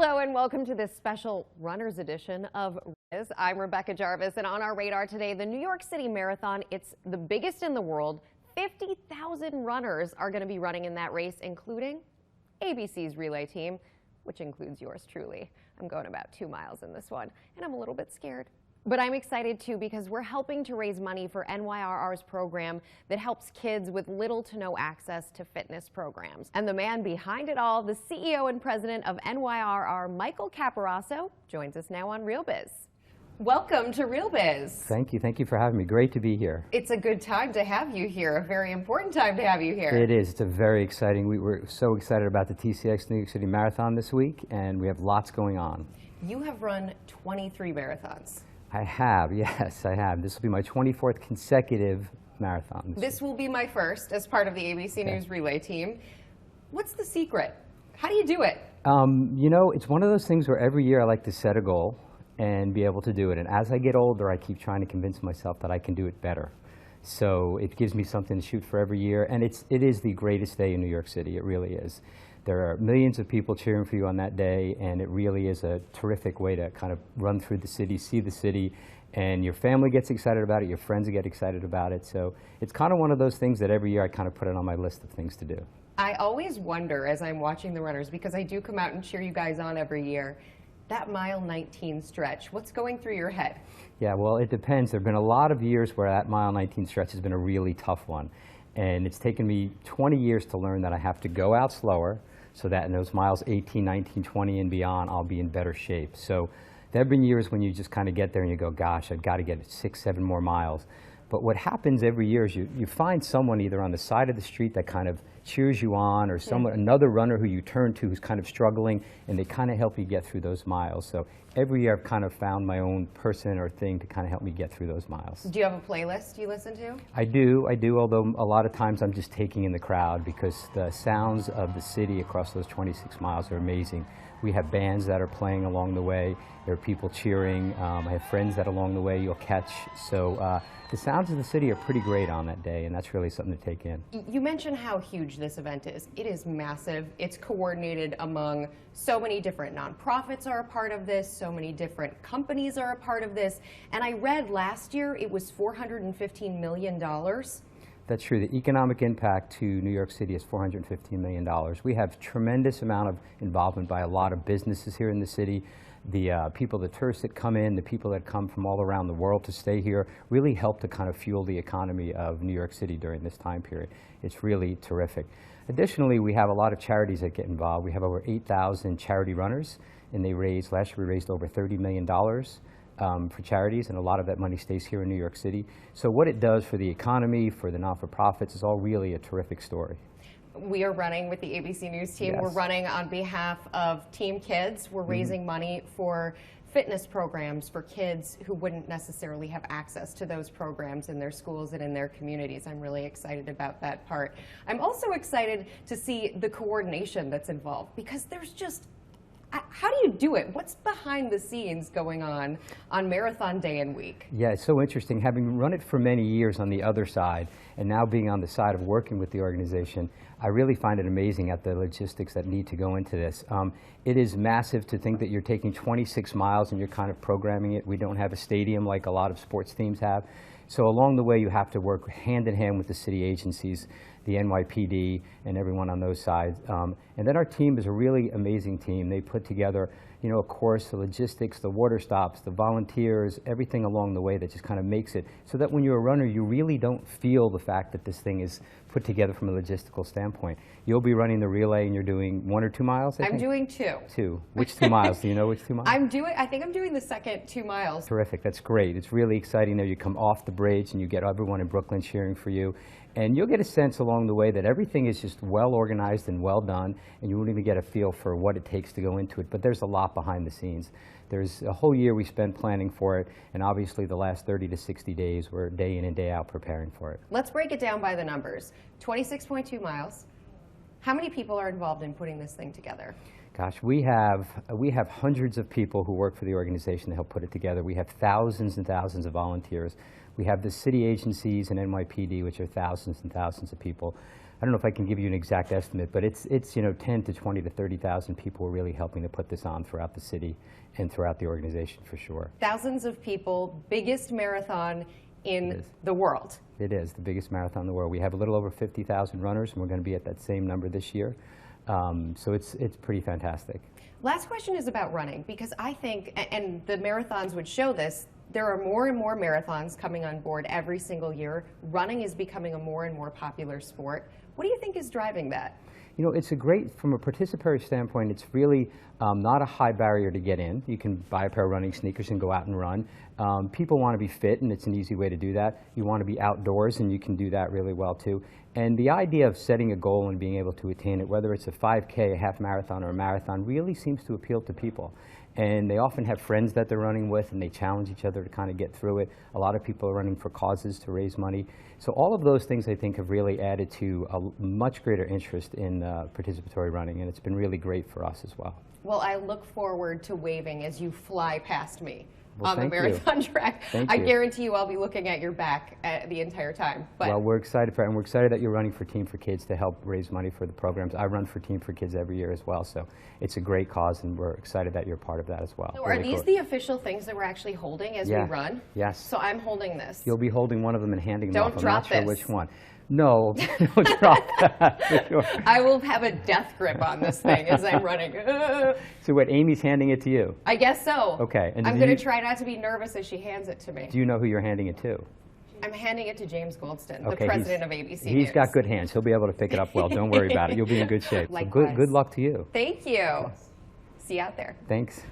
Hello and welcome to this special runner's edition of Riz. I'm Rebecca Jarvis, and on our radar today, the New York City Marathon. It's the biggest in the world. 50,000 runners are going to be running in that race, including ABC's relay team, which includes yours truly. I'm going about 2 miles in this one, and I'm a little bit scared. But I'm excited too because we're helping to raise money for NYRR's program that helps kids with little to no access to fitness programs. And the man behind it all, the CEO and president of NYRR, Michael Capiraso, joins us now on Real Biz. Welcome to Real Biz. Thank you. Thank you for having me. Great to be here. It's a good time to have you here, a very important time to have you here. It is. It's a very exciting. We were so excited about the TCX New York City Marathon this week, and we have lots going on. You have run 23 marathons. I have, yes, I have. This will be my 24th consecutive marathon. This will be my first as part of the ABC News relay team. What's the secret? How do you do it? You know, it's one of those things where every year I like to set a goal and be able to do it. And as I get older, I keep trying to convince myself that I can do it better. So it gives me something to shoot for every year. And it is the greatest day in New York City. It really is. There are millions of people cheering for you on that day, and it really is a terrific way to kind of run through the city, see the city, and your family gets excited about it, your friends get excited about it. So it's kind of one of those things that every year I kind of put it on my list of things to do. I always wonder as I'm watching the runners, because I do come out and cheer you guys on every year, that mile 19 stretch, what's going through your head? Yeah, well, it depends. There have been a lot of years where that mile 19 stretch has been a really tough one. And it's taken me 20 years to learn that I have to go out slower so that in those miles 18, 19, 20 and beyond, I'll be in better shape. So there have been years when you just kind of get there and you go, gosh, I've got to get 6, 7 more miles. But what happens every year is you find someone either on the side of the street that kind of cheers you on, or someone, another runner who you turn to who's kind of struggling, and they kind of help you get through those miles. So every year I've kind of found my own person or thing to kind of help me get through those miles. Do you have a playlist you listen to? I do, although a lot of times I'm just taking in the crowd because the sounds of the city across those 26 miles are amazing. We have bands that are playing along the way. There are people cheering. I have friends that along the way you'll catch. So the sounds of the city are pretty great on that day, and that's really something to take in. You mentioned how huge this event is. It is massive. It's coordinated among so many different nonprofits are a part of this, so many different companies are a part of this. And I read last year it was $415 million. That's true. The economic impact to New York City is $415 million. We have tremendous amount of involvement by a lot of businesses here in the city. The people, the tourists that come in, the people that come from all around the world to stay here really help to kind of fuel the economy of New York City during this time period. It's really terrific. Additionally, we have a lot of charities that get involved. We have over 8,000 charity runners, and last year we raised over $30 million. For charities, and a lot of that money stays here in New York City. So what it does for the economy, for the not-for-profits, is all really a terrific story. We are running with the ABC News team. Yes. We're running on behalf of Team Kids. We're raising money for fitness programs for kids who wouldn't necessarily have access to those programs in their schools and in their communities. I'm really excited about that part. I'm also excited to see the coordination that's involved, because there's just how do you do it? What's behind the scenes going on Marathon Day and Week? Yeah, it's so interesting. Having run it for many years on the other side, and now being on the side of working with the organization, I really find it amazing at the logistics that need to go into this. It is massive to think that you're taking 26 miles and you're kind of programming it. We don't have a stadium like a lot of sports teams have. So along the way, you have to work hand in hand with the city agencies, the NYPD, and everyone on those sides. And then our team is a really amazing team. They put together, you know, of course, the logistics, the water stops, the volunteers, everything along the way that just kind of makes it so that when you're a runner, you really don't feel the fact that this thing is put together from a logistical standpoint. You'll be running the relay and you're doing 1 or 2 miles, I think? I'm doing 2. 2. Which 2 miles? Do you know which 2 miles? I think I'm doing the second 2 miles. Terrific. That's great. It's really exciting that you come off the bridge and you get everyone in Brooklyn cheering for you. And you'll get a sense along the way that everything is just well organized and well done, and you won't even get a feel for what it takes to go into it. But there's a lot behind the scenes. There's a whole year we spent planning for it, and obviously the last 30 to 60 days we're day in and day out preparing for it. Let's break it down by the numbers. 26.2 miles. How many people are involved in putting this thing together? Gosh, we have hundreds of people who work for the organization to help put it together. We have thousands and thousands of volunteers. We have the city agencies and NYPD, which are thousands and thousands of people. I don't know if I can give you an exact estimate, but it's 10 to 20 to 30,000 people are really helping to put this on throughout the city and throughout the organization for sure. Thousands of people, biggest marathon in the world. It is the biggest marathon in the world. We have a little over 50,000 runners, and we're going to be at that same number this year. So it's pretty fantastic. Last question is about running, because I think, and the marathons would show this, there are more and more marathons coming on board every single year. Running is becoming a more and more popular sport. What do you think is driving that? You know, it's a great, from a participatory standpoint, it's really not a high barrier to get in. You can buy a pair of running sneakers and go out and run. People want to be fit, and it's an easy way to do that. You want to be outdoors, and you can do that really well too. And the idea of setting a goal and being able to attain it, whether it's a 5K, a half marathon, or a marathon, really seems to appeal to people. And they often have friends that they're running with, and they challenge each other to kind of get through it. A lot of people are running for causes to raise money. So all of those things, I think, have really added to a much greater interest in participatory running, and it's been really great for us as well. Well, I look forward to waving as you fly past me. Well, on the marathon track. I you. guarantee you I'll be looking at your back the entire time. But well, we're excited for it, and we're excited that you're running for Team for Kids to help raise money for the programs. I run for Team for Kids every year as well, so it's a great cause, and we're excited that you're part of that as well. So are these the official things that we're actually holding as we run? Yes. So I'm holding this. You'll be holding one of them and handing them Don't off. drop I'm not sure this. which one. No, don't drop that. For sure. I will have a death grip on this thing as I'm running. So what, Amy's handing it to you? I guess so. Okay. And I'm going to try not to be nervous as she hands it to me. Do you know who you're handing it to? I'm handing it to James Goldston, Okay, the president of ABC News. He's got good hands. He'll be able to pick it up well. Don't worry about it. You'll be in good shape. So good luck to you. Thank you. See you out there. Thanks.